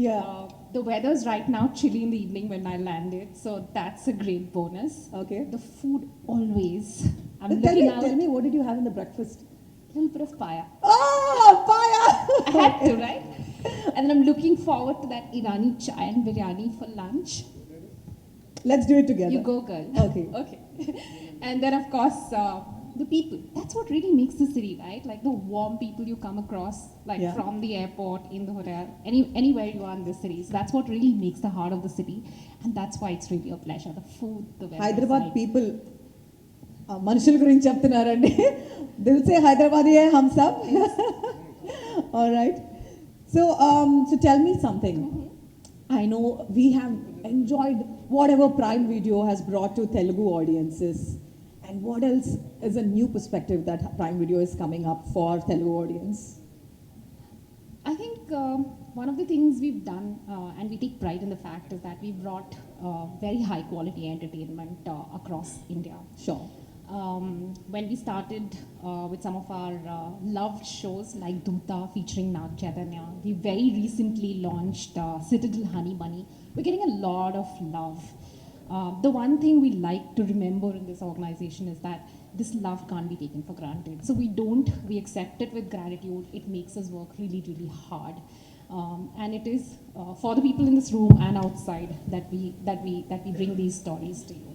Yeah. The weather's right now chilly in the evening when I landed, so that's a great bonus. Okay. The food always. I'm Tell looking me, out. tell me, what did you have in the breakfast? A little bit of paya. Oh, paya! I had to, right? And then I'm looking forward to that Irani chai and biryani for lunch. Let's do it together. You go, girl. Okay. Okay. And then, of course, the people. That's what really makes the city, right? Like the warm people you come across, like Yeah. from the airport, in the hotel, anywhere you are in the city. So that's what really makes the heart of the city. And that's why it's really a pleasure. The food, the weather. Hyderabad people మనుషుల గురించి చెప్తున్నారండి. దిల్ సే హైదరాబాదీ హై హమ్ సబ్. All right. So tell me something. I know we have enjoyed whatever Prime Video has brought to Telugu audiences. And what else is a new perspective that Prime Video is coming up for Telugu audience? I think one of the things we've done, and we take pride in the fact, is that we brought very high quality entertainment across India. Sure. When we started with some of our loved shows like Doota featuring Nag Chaitanya, we very recently launched Citadel Honey Bunny. We're getting a lot of love. The one thing we like to remember in this organization is that this love can't be taken for granted. So we accept it with gratitude. It makes us work really, really hard. And it is for the people in this room and outside that we bring these stories to you.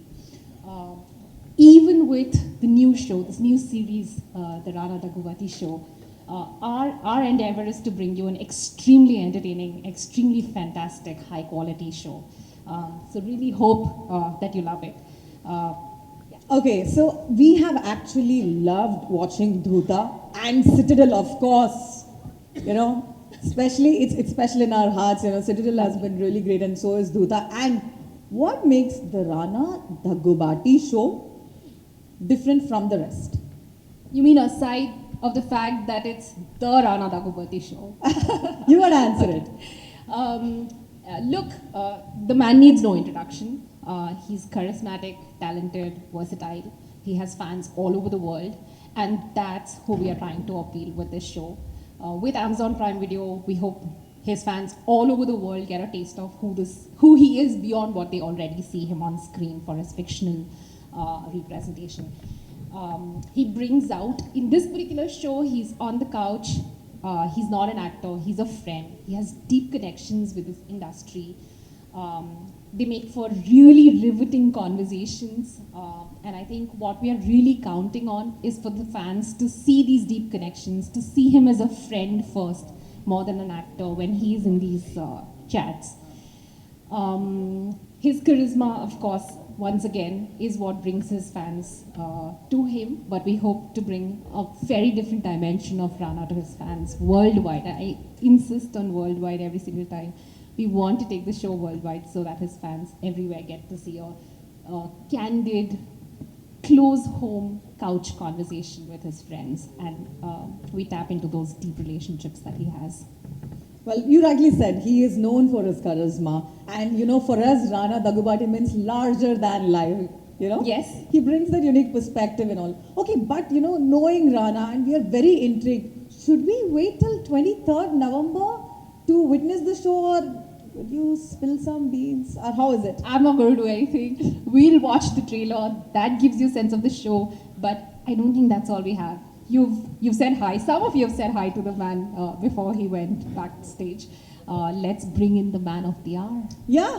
Even with the new show, this new series, the Rana Daggubati show, our endeavor is to bring you an extremely entertaining, extremely fantastic, high quality show. So really hope that you love it. Okay, so we have actually loved watching Doota and Citadel, of course. You know, especially it's special in our hearts. You know, Citadel has been really great, and so is Doota. And what makes the Rana Daggubati show different from the rest? You mean aside of the fact that it's the Rana Daggubati show? You got to answer it. Look, the man needs no introduction. He's charismatic, talented, versatile. He has fans all over the world, and that's who we are trying to appeal with this show. With Amazon Prime Video, we hope his fans all over the world get a taste of who he is beyond what they already see him on screen for his fictional representation. He brings out, in this particular show, he's on the couch. He's not an actor, he's a friend. He has deep connections with this industry. They make for really riveting conversations. And I think what we are really counting on is for the fans to see these deep connections, to see him as a friend first, more than an actor when he's in these chats. His charisma, of course, once again, is what brings his fans to him, but we hope to bring a very different dimension of Rana to his fans worldwide. I insist on worldwide every single time. We want to take the show worldwide so that his fans everywhere get to see a candid, close home couch conversation with his friends, and we tap into those deep relationships that he has. Well, you rightly said he is known for his charisma, and you know, for us, Rana Daggubati means larger than life. You know, Yes. he brings that unique perspective and all. Okay, but you know, knowing Rana, and we are very intrigued. Should we wait till 23rd November to witness the show, or would you spill some beans, or how is it? I'm not going to do anything. We'll watch the trailer. That gives you a sense of the show. But I don't think that's all we have. You've said hi. Some of you have said hi to the man before he went backstage. Let's bring in the man of the hour. Yeah,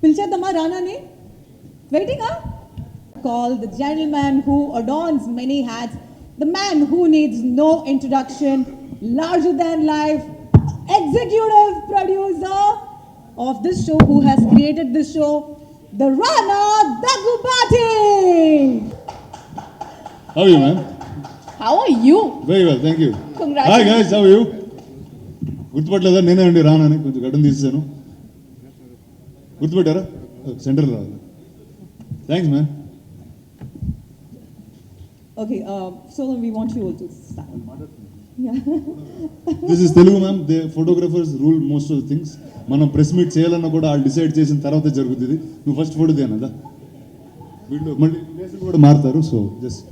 Pilchadama Rana ne? Waiting, huh? Call the gentleman who adorns many hats, the man who needs no introduction, larger than life, executive producer of this show, who has created this show, the Rana Daggubati. How are you, man? How are you? Very well, thank you. Congratulations. Hi guys, how are you? గుర్తుపట్టలేదా? నేనే అండి రానని కొంచెం గడ్డం తీసేసాను. గుర్తుపట్టారా? సెంటర్లో రావాలి. Thanks man. Okay, so we want you all to stand. Yeah. This is Telugu ma'am. They photographers rule most of the things. మనం press meet చేయాలన్నా కూడా వాళ్ళు డిసైడ్ చేసిన తర్వాత జరుగుతుంది. నువ్వు ఫస్ట్ ఫోటో తీయనదా? వీళ్ళు మళ్ళీ ప్లేసులు కూడా మారుతారు. So just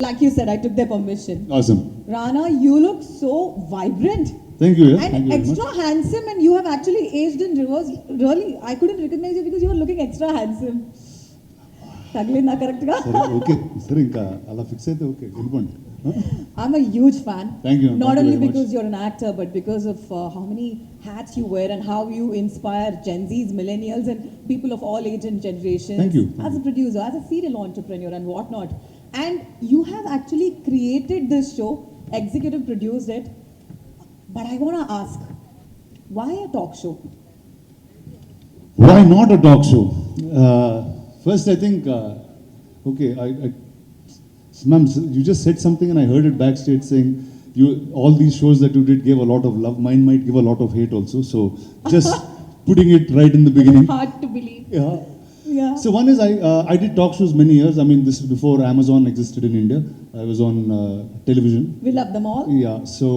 Like you said, I took their permission. Awesome. Rana, you look so vibrant. Thank you. Yeah. And Thank you very extra much. handsome, and you have actually aged in reverse. Really, I couldn't recognize you because you were looking extra handsome. Taglinda correct ga? సరే okay సరే ఇంకా అలా fix అయితే okay వెళ్ళిపోండి. I'm a huge fan. Thank you. Not Thank you only very much. because you're an actor, but because of how many hats you wear and how you inspire Gen Zs, millennials, and people of all age and generations. Thank you. As a producer, as a serial entrepreneur, and whatnot. And you have actually created this show, executive produced it. But I want to ask, why a talk show? Why not a talk show? First, I think, okay, ma'am, you just said something and I heard it backstage saying, all these shows that you did gave a lot of love. Mine might give a lot of hate also. So, just putting it right in the beginning. Hard to believe. Yeah. Yeah. So one is I did talk shows many years. I mean, this is before Amazon existed in India. I was on television. We love them all. Yeah. So,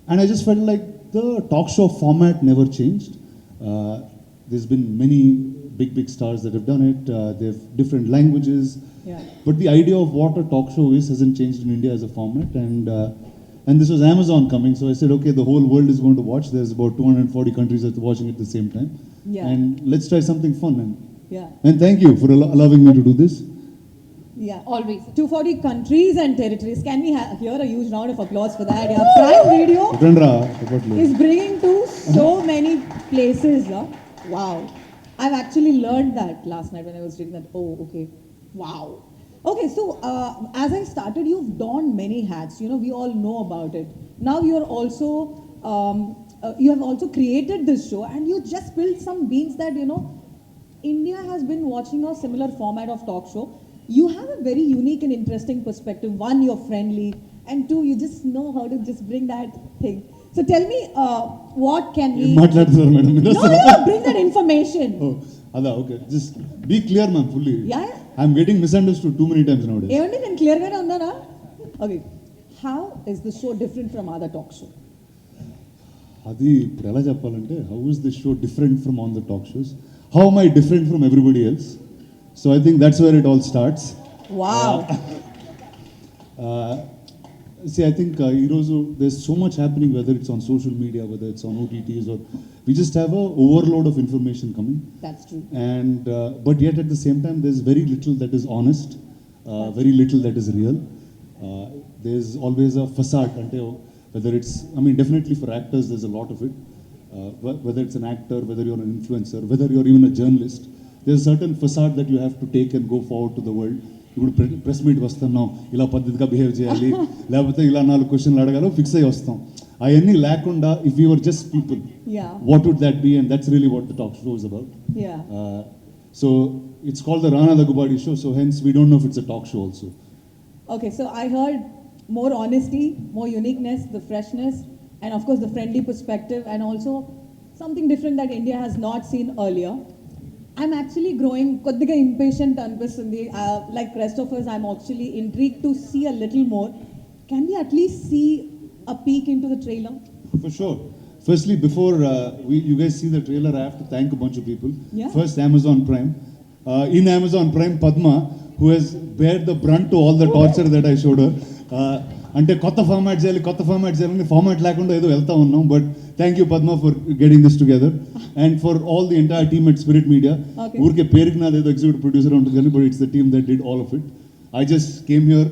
and I just felt like the talk show format never changed. There's been many big stars that have done it. They have different languages. Yeah. But the idea of what a talk show is hasn't changed in India as a format. And this was Amazon coming, so I said, okay, the whole world is going to watch. There's about 240 countries that are watching at the same time. Yeah. And let's try something fun. Yeah. And thank you for allowing me to do this. Yeah. Always. 240 countries and territories. Can we hear a huge round of applause for that? Yeah. Prime Video Utandra, చెప్పట్లేదు. is bringing to so many places. Wow. I've actually learned that last night when I was reading that. Oh, okay. Wow. Okay, so as I started, you've donned many hats. You know, we all know about it. Now you're also, you have also created this show, and you just spilled some beans that, you know, India has been watching a similar format of talk show. You have a very unique and interesting perspective. One, you're friendly, and two, you just know how to just bring that thing. So tell me, what can we? ఏం మాట్లాడుతున్నారు madam మీరు No, అసలు? no, bring that information. Oh, అదా okay just be clear ma'am fully Yeah. I'm getting misunderstood too many times nowadays. ఏమండి నేను క్లియర్గానే ఉన్నానా? Okay, how is this show different from other talk show? అది ఇప్పుడు ఎలా చెప్పాలంటే how is this show different from on the talk shows, how am I different from everybody else? So I think that's where it all starts. Wow. See, I think ఈరోజు there's so much happening, whether it's on social media, whether it's on OTTs, or we just have a overload of information coming. That's true. And but yet at the same time there's very little that is honest, very little that is real. There's always a facade, ante whether it's, I mean, definitely for actors there's a lot of it, whether it's an actor, whether you're an influencer, whether you're even a journalist, there's a certain facade that you have to take and go forward to the world. ఇప్పుడు press meet వస్తున్నాం, ఇలా పద్ధతిగా behave చేయాలి, లేకపోతే ఇలా 4 క్వశ్చన్లు అడగాలో fix అయ్యి వస్తాం. అవన్నీ లేకుండా if you were just people, Yeah. what would that be? And that's really what the talk show is about. Yeah. So it's called the Rana Daggubadi show, so hence we don't know if it's a talk show also. Okay, so I heard more honesty, more uniqueness, the freshness, and of course the friendly perspective, and also something different that India has not seen earlier. I'm actually growing కొద్దిగా impatient అనిపిస్తుంది. Like rest of us, I'm actually intrigued to see a little more. Can we at least see a peek into the trailer? For sure. Firstly, before you guys see the trailer, I have to thank a bunch of people. Yeah. First, Amazon Prime. In Amazon Prime, Padma, who has bared the brunt to all the torture that I showed her. అంటే కొత్త format చేయాలని format లేకుండా ఏదో వెళ్తా ఉన్నాం. But thank you Padma for getting this together and for all the entire team at spirit media. Okay. ఊరికే పేరుకి నాది ఏదో ఎగ్జిక్యూటివ్ ప్రొడ్యూసర్ ఉంటుంది కానీ, but it's the team that did all of it. I just came here,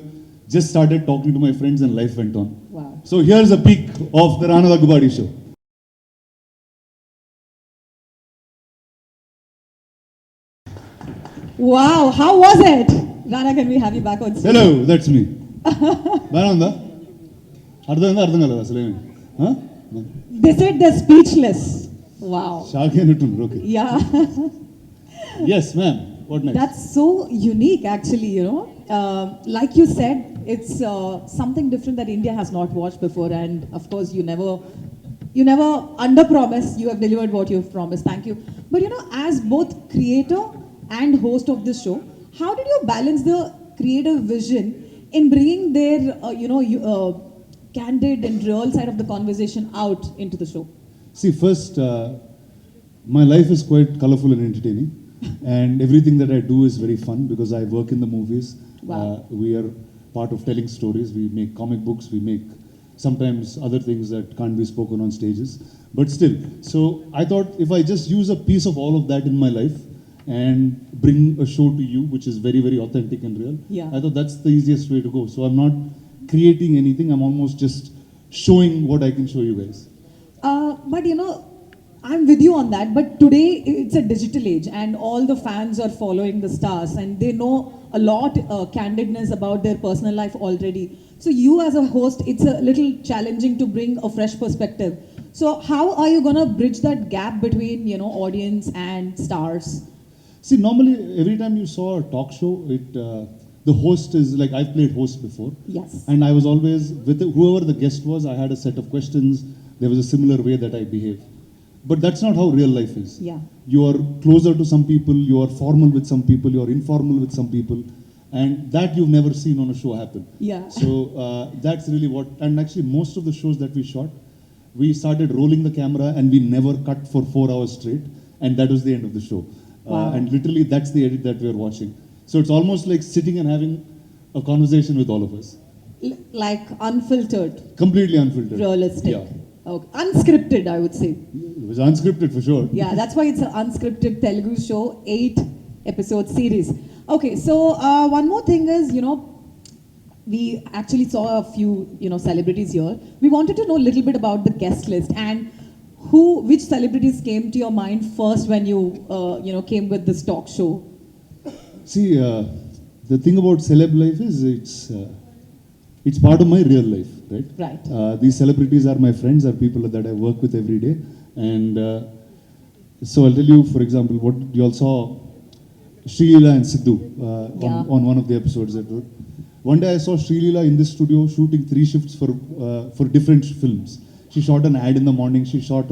just started talking to my friends and life went on. Wow. So here's a peek of the Rana Daggubadi show. Wow, how was it? Rana, can we have you back on stage? Hello, that's me. బాగా ఉందా? అర్థం కాలేదు అసలు ఏమి They said they're speechless. Wow. Shock అయినట్టుంది. Okay, Yeah. Yes ma'am, what next? That's so unique, actually, you know. Like you said, it's something different that India has not watched before, and of course, you never under-promise. You have delivered what you've promised. Thank you. But you know, as both creator and host of this show, how did you balance the creative vision in bringing their, candid and real side of the conversation out into the show? See, first, my life is quite colorful and entertaining, and everything that I do is very fun because I work in the movies. Wow. We are part of telling stories. We make comic books, we make sometimes other things that can't be spoken on stages. But still, so I thought if I just use a piece of all of that in my life and bring a show to you, which is very, very authentic and real, Yeah. I thought that's the easiest way to go. So I'm not creating anything, I'm almost just showing what I can show you guys. But you know, I'm with you on that. But today it's a digital age, and all the fans are following the stars, and they know a lot candidness about their personal life already. So you as a host, it's a little challenging to bring a fresh perspective. So how are you gonna bridge that gap between, you know, audience and stars? See, normally every time you saw a talk show, the host is like, I've played host before. Yes. And I was always, with whoever the guest was, I had a set of questions. There was a similar way that I behave. But that's not how real life is. Yeah. You are closer to some people, you are formal with some people, you are informal with some people. And that you've never seen on a show happen. Yeah. So that's really what, and actually most of the shows that we shot, we started rolling the camera and we never cut for 4 hours straight. And that was the end of the show. Wow. And literally that's the edit that we are watching. So it's almost like sitting and having a conversation with all of us. Like unfiltered, Completely unfiltered. realistic. Yeah. Okay. Unscripted, I would say. It was unscripted for sure. Yeah, that's why it's an unscripted Telugu show, 8-episode series. Okay, so one more thing is, you know, we actually saw a few, you know, celebrities here. We wanted to know a little bit about the guest list and which celebrities came to your mind first when you know, came with this talk show. See, the thing about celeb life is it's part of my real life, right? Right. These celebrities are my friends, are people that I work with every day. And so I'll tell you, for example, what you all saw Sri-Leela and Sidhu Yeah. on one of the episodes. One day I saw Sri-Leela in this studio shooting 3 shifts for different films. She shot an ad in the morning, she shot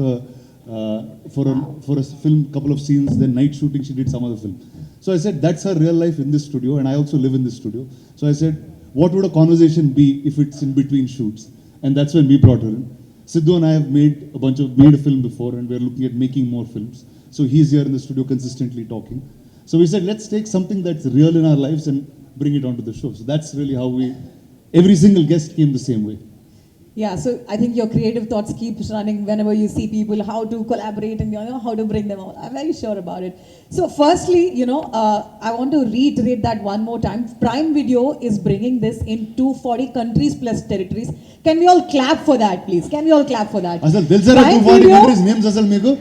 for a film, couple of scenes, then night shooting she did some other film. So I said, that's her real life in this studio, and I also live in this studio. So I said, what would a conversation be if it's in between shoots? And that's when we brought her in. Sidhu and I have made a film before, and we're looking at making more films. So he's here in the studio consistently talking. So we said, let's take something that's real in our lives and bring it onto the show. So that's really how every single guest came the same way. Yeah, so I think your creative thoughts keep running whenever you see people, how to collaborate and, you know, how to bring them out. I'm very sure about it. So firstly, you know, I want to reiterate that one more time. Prime Video is bringing this in 240 countries plus territories. Can we all clap for that, please? Can we all clap for that? అసలు తెలుసా Prime 240 Video countries names అసలు మీకు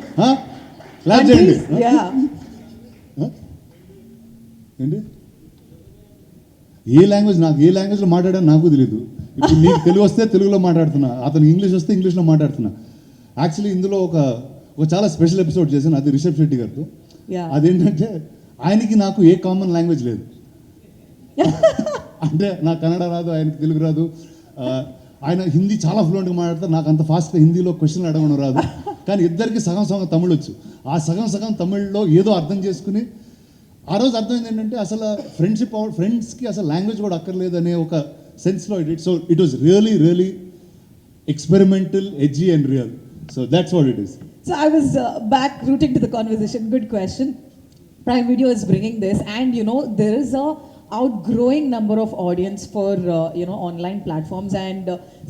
clap చేయండి countries, yeah. ఏంటి ఏ లాంగ్వేజ్లో మాట్లాడాను నాకు తెలియదు. ఇప్పుడు నీకు తెలుగు వస్తే తెలుగులో మాట్లాడుతున్నా, అతను ఇంగ్లీష్ వస్తే ఇంగ్లీష్లో మాట్లాడుతున్నా. యాక్చువల్లీ ఇందులో ఒక చాలా స్పెషల్ ఎపిసోడ్ చేశాను, అది రిషబ్ శెట్టి గారితో. Yeah. అదేంటంటే ఆయనకి నాకు ఏ కామన్ లాంగ్వేజ్ లేదు. అంటే నాకు కన్నడ రాదు, ఆయనకి తెలుగు రాదు. ఆయన హిందీ చాలా ఫ్లూయెంట్గా మాట్లాడతారు, నాకు అంత ఫాస్ట్గా హిందీలో క్వశ్చన్లు అడగడం రాదు. కానీ ఇద్దరికి సగం సగం తమిళ్ వచ్చు. ఆ సగం సగం తమిళ్లో ఏదో అర్థం చేసుకుని ఆ రోజు అర్థమైంది ఏంటంటే అసలు ఫ్రెండ్స్కి అసలు లాంగ్వేజ్ కూడా అక్కర్లేదు అనే ఒక సెన్స్లో it so it was really experimental, edgy and real. So that's what it is. So I was back rooting to the conversation. Good question. Prime Video is bringing this, and you know there is a outgrowing number of audience for you know, online platforms, and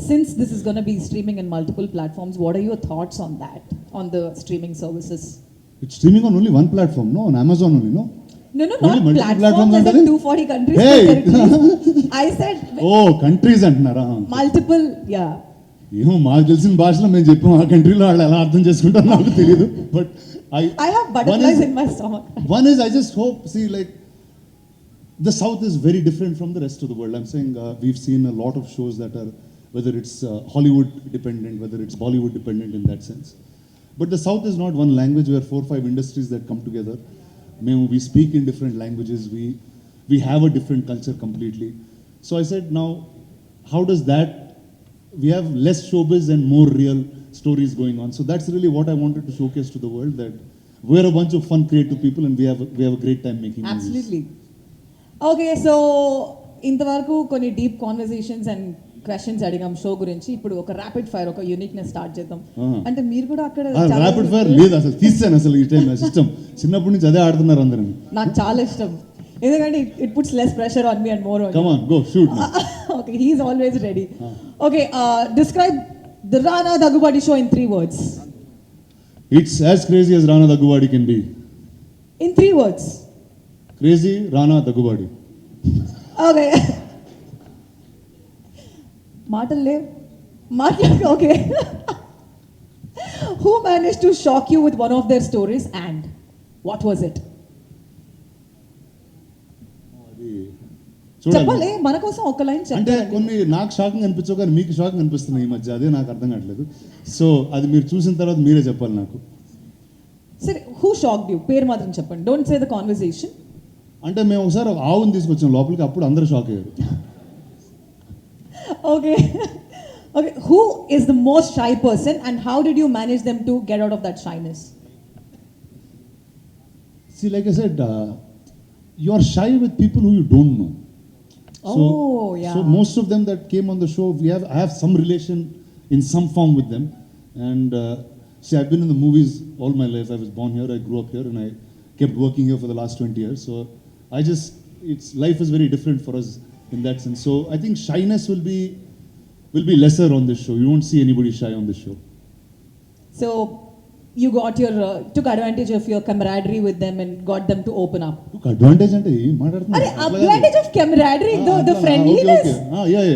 since this is going to be streaming in multiple platforms, what are your thoughts on that, on the streaming services? It's streaming on only one platform, no? On Amazon only, no? No, Only not multiple platforms platforms as in under it? 240 countries. Hey! territories. I said countries అంటున్నారా? multiple, yeah. ఏమో మాకు తెలిసిన భాషలో మేము చెప్పాం, ఆ కంట్రీలో వాళ్ళు ఎలా అర్థం చేసుకుంటారో నాకు తెలియదు. But I have butterflies in my stomach. One is, I just hope, see, like, the South is very different from the rest of the world. I'm saying we've seen a lot of shows that are, whether it's Hollywood dependent, whether it's Bollywood dependent in that sense. But the South is not one language. We are 4-5 industries that come together. We speak in different languages. We have a different culture completely. So I said, now, how does that, we have less showbiz and more real stories going on. So that's really what I wanted to showcase to the world, that we're a bunch of fun, creative people, and we have a great time making movies. Absolutely. Okay, so ఇంతవరకు కొన్ని deep conversations and questions అడిగాం show గురించి. ఇప్పుడు ఒక rapid fire, ఒక uniqueness start చేద్దాం. అంటే మీరు కూడా అక్కడ ర్యాపిడ్ ఫైర్ లేదు, అసలు తీసాను అసలు ఈ టైం సిస్టమ్. చిన్నప్పటి నుంచి అదే ఆడుతున్నారు అందరం. నాకు చాలా ఇష్టం, ఎందుకంటే it puts less pressure on me and more on. Come on, go shoot. Okay, he's always ready. Okay, describe the Rana Daggubati show in 3 words. It's as crazy as Rana Daggubadi can be. In 3 words. Crazy Rana Daggubadi. Okay. Matale. Okay. Who managed to shock you with one of their stories and what was it? చూడాలి. చెప్పాలి మన కోసం ఒక line అంటే చెప్పండి. కొన్ని నాకు shocking అనిపించవు కానీ మీకు షాకింగ్ అనిపిస్తున్నాయి ఈ మధ్య, అదే నాకు అర్థం కావట్లేదు. సో అది మీరు చూసిన తర్వాత మీరే చెప్పాలి నాకు. సరే, హూ షాక్డ్ యూ? పేరు మాత్రం చెప్పండి. Don't say the conversation. అంటే మేము ఒకసారి ఒక ఆవుని తీసుకొచ్చాం లోపలికి, అప్పుడు అందరూ షాక్ అయ్యారు. Okay. Okay, who is the most shy person and how did you manage them to get out of that shyness? See, like I said, you are shy with people who you don't know. Oh, yeah. So most of them that came on the show, I have some relation in some form with them. And see, I've been in the movies all my life. I was born here, I grew up here, and I kept working here for the last 20 years. So life is very different for us in that sense. So I think shyness will be lesser on this show. You won't see anybody shy on this show. So you got took advantage of your camaraderie with them and got them to open up. Look, advantage అంటే ఏం మాట్లాడుతున్నారు? Advantage of camaraderie, the friendliness. Yeah.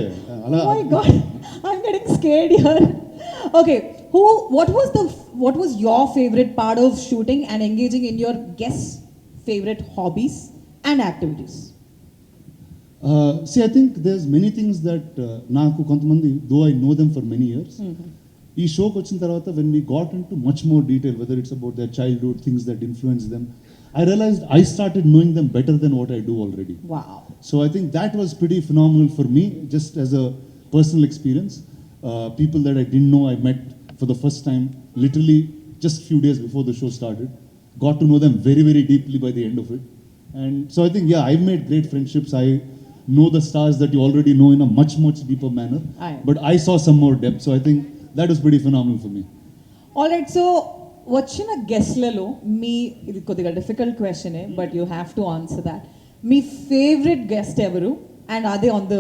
Oh my God, I'm getting scared here. Okay, what was your favorite part of shooting and engaging in your guests' favorite hobbies and activities? See, I think there's many things that నాకు కొంతమంది, though I know them for many years, ఈ షోకి వచ్చిన తర్వాత when we got into much more detail, whether it's about their childhood, things that influenced them, I realized I started knowing them better than what I do already. Wow. So I think that was pretty phenomenal for me, just as a personal experience. People that I didn't know, I met for the first time, literally just few days before the show started. Got to know them very, very deeply by the end of it. And so I think, yeah, I've made great friendships. I know the stars that you already know in a much, much deeper manner. Aye. But I saw some more depth. So I think that was pretty phenomenal for me. All right, so వచ్చిన గెస్ట్లలో ఇది కొద్దిగా difficult క్వశ్చనే, but you have to answer that. మీ favourite guest ఎవరు and అదే on the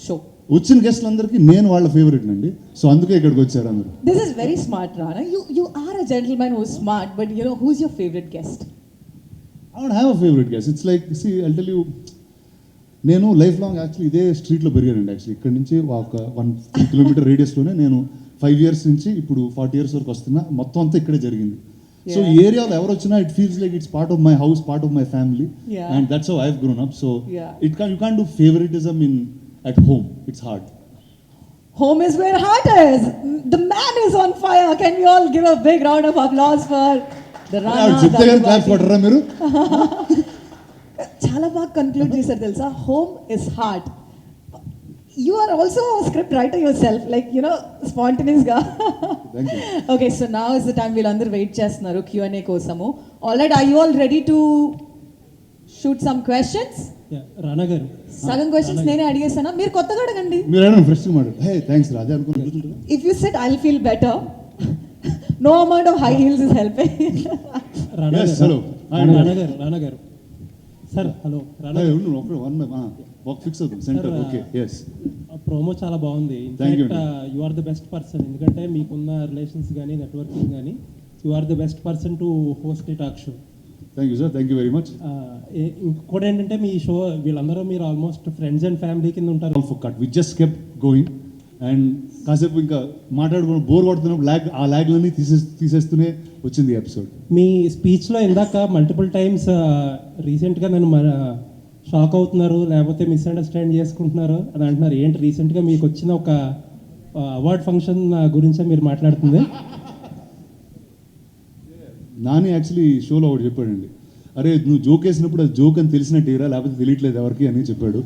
show? వచ్చిన గెస్ట్లందరికీ నేను వాళ్ళ ఫేవరెట్ అండి. సో అందుకే ఇక్కడికి వచ్చారు అందరూ. This is very smart, Rana. You are a gentleman who is smart, but you know, who's your favorite guest? I don't have a favorite guest. It's like, see, I'll tell you, నేను life long actually ఇదే స్ట్రీట్లో పెరిగానండి. Actually ఇక్కడ నుంచి ఒక 1 kilometre రేడియస్లోనే నేను 5 years నుంచి ఇప్పుడు 40 years వరకు వస్తున్నా. మొత్తం అంతా ఇక్కడే జరిగింది. సో ఈ ఏరియాలో ఎవరు వచ్చినా it feels like it's part of my house, part of my family, and that's how I have grown up. So you can't do favouritism at home. It's hard. Home is where heart is. The man is on fire. Can we all give a big round of applause for the Rana Daggubati? మీరు చాలా బాగా conclude చేశారు తెలుసా. Home is heart. You are also script writer yourself, like you know spontaneous గా. Okay, so now is the time. వీళ్ళందరూ wait చేస్తున్నారు Q&A కోసము. All right, are you all ready to shoot some questions? Rana గారు, సగం questions నేనే అడిగేసానా? మీరు కొత్తగా అడగండి. మీరు అడగండి, ఫ్రెష్ మాట. హే థ్యాంక్స్ రాజా అనుకుంటున్నా. If you said I will feel better. No amount of high heels is helping. Rana garu sir, hello. Rana fix అవుతుంది సెంటర్. Okay, yes. ప్రోమో చాలా బాగుంది. You are the best person, ఎందుకంటే మీకున్న రిలేషన్స్ కానీ నెట్వర్కింగ్ కానీ you are the best person to host a talk show. Thank you sir, thank you very much. ఇంకోటి ఏంటంటే మీ show వీళ్ళందరూ మీరు ఆల్మోస్ట్ ఫ్రెండ్స్ అండ్ ఫ్యామిలీ కింద ఉంటారు. We just kept going and కాసేపు ఇంకా మాట్లాడుకుని బోర్ కొడుతున్నప్పుడు ఆ ల్యాగ్లన్నీ తీసేస్తూనే వచ్చింది ఎపిసోడ్. మీ స్పీచ్లో ఇందాక మల్టిపుల్ టైమ్స్ రీసెంట్గా నన్ను షాక్ అవుతున్నారు, లేకపోతే మిస్అండర్స్టాండ్ చేసుకుంటున్నారు అని అంటున్నారు. ఏంటి రీసెంట్గా మీకు వచ్చిన ఒక అవార్డ్ ఫంక్షన్ గురించే మీరు మాట్లాడుతుంది? నాని యాక్చువల్లీ షోలో ఒకటి చెప్పాడండి, అరే నువ్వు జోక్ వేసినప్పుడు అది జోక్ అని తెలిసినట్టేరా, లేకపోతే తెలియట్లేదు ఎవరికి అని చెప్పాడు.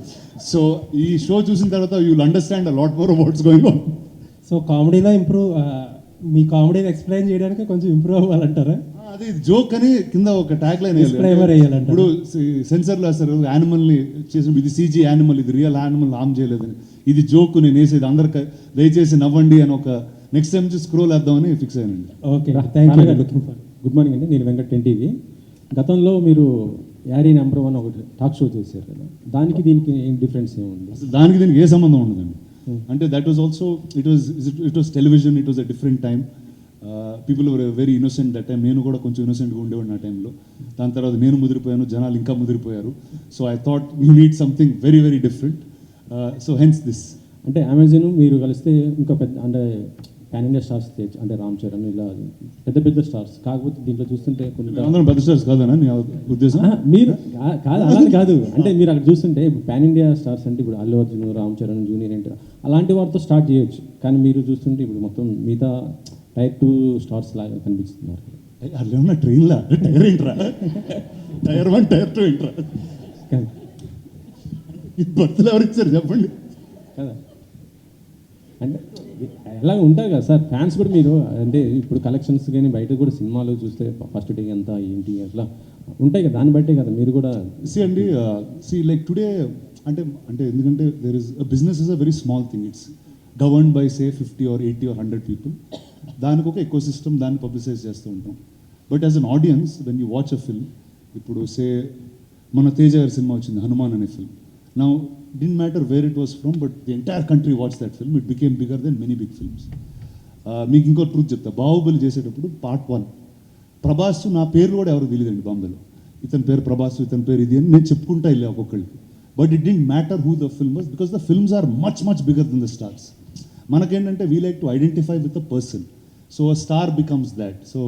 సో ఈ షో చూసిన తర్వాత you will understand a lot more about what's going on. So కామెడీలో మీ కామెడీని ఎక్స్ప్లెయిన్ చేయడానికి కొంచెం ఇంప్రూవ్ అవ్వాలంటారా? అది జోక్ అని కింద ఒక ట్యాగ్ లైన్ వేయాలంట. ఇప్పుడు సెన్సర్లో వేస్తారు యానిమల్ని చేసినప్పుడు ఇది CG యానిమల్, ఇది రియల్ యానిమల్ హామ్ చేయలేదని, ఇది జోక్ నేను వేసేది అందరికి దయచేసి నవ్వండి అని ఒక నెక్స్ట్ టైం స్క్రోల్ వేద్దామని ఫిక్స్ అయ్యానండి. Okay, thank you. Looking for. Good morning అండి, నేను వెంకట్ 10TV. గతంలో మీరు యారీ నెంబర్ 1 ఒకటి టాక్ షో చేశారు కదా, దానికి దీనికి ఏం డిఫరెన్స్ ఏముంది? అసలు దానికి దీనికి ఏ సంబంధం ఉండదండి. అంటే that was also it was television, it was a different time. People were very innocent that time. నేను కూడా కొంచెం ఇన్నోసెంట్గా ఉండేవాడిని ఆ టైంలో. దాని తర్వాత నేను ముదిరిపోయాను, జనాలు ఇంకా ముదిరిపోయారు. So I thought you need something very very different. So hence this. అంటే అమెజాన్ మీరు కలిస్తే ఇంకా పెద్ద అంటే పాన్ ఇండియా స్టార్స్ అంటే రామ్ చరణ్ ఇలా పెద్ద పెద్ద స్టార్స్, కాకపోతే దీంట్లో చూస్తుంటే కొన్ని అందరం పెద్ద స్టార్స్ కాదనా నీ ఉద్దేశం? మీరు కాదు అలా కాదు, అంటే మీరు అక్కడ చూస్తుంటే ఇప్పుడు పాన్ ఇండియా స్టార్స్ అంటే ఇప్పుడు అల్లు అర్జున్, రామ్ చరణ్, జూనియర్ ఎన్టీఆర్ అలాంటి వారితో స్టార్ట్ చేయొచ్చు. కానీ మీరు చూస్తుంటే ఇప్పుడు మొత్తం మిగతా టైర్ 2 స్టార్స్ లాగా కనిపిస్తున్నారు. అట్లా ఉన్న ట్రైన్లా టైర్ ఏంట్రా, టైర్ 1 టైర్ 2 ఏంట్రా, ఈ బర్త్లు ఎవరు ఇచ్చారు చెప్పండి కదా. అంటే ఎలాగ ఉంటారు కదా సార్ ఫ్యాన్స్ కూడా. మీరు అంటే ఇప్పుడు కలెక్షన్స్ కానీ బయట కూడా సినిమాలు చూస్తే ఫస్ట్ డే ఎంత ఏంటి అట్లా ఉంటాయి కదా, దాన్ని బట్టే కదా మీరు కూడా. అండి లైక్ టుడే అంటే ఎందుకంటే there is business is a very small thing. It's govern by say 50 or 80 or 100 people. దానికి ఒక ఎకో సిస్టమ్, దాన్ని పబ్లిసైజ్ చేస్తూ ఉంటాం. But as an audience when you watch a film, ఇప్పుడు సే మన తేజ గారి సినిమా వచ్చింది హనుమాన్ అనే film. Now didn't matter where it was from, but the entire country watched that film. It became bigger than many big films. మీకు ఇంకో truth చెప్తా. బాహుబలి చేసేటప్పుడు part 1 Prabhas నా పేరు కూడా ఎవరు తెలియదండి బాంబేలో. ఇతని పేరు ప్రభాస్, ఇతని పేరు ఇది అని నేను చెప్పుకుంటా వెళ్ళా ఒక్కొక్కరికి. But it didn't matter who the film was, because the films are much much bigger than the stars. మనకేంటంటే we like to identify with the person. So a star becomes that. So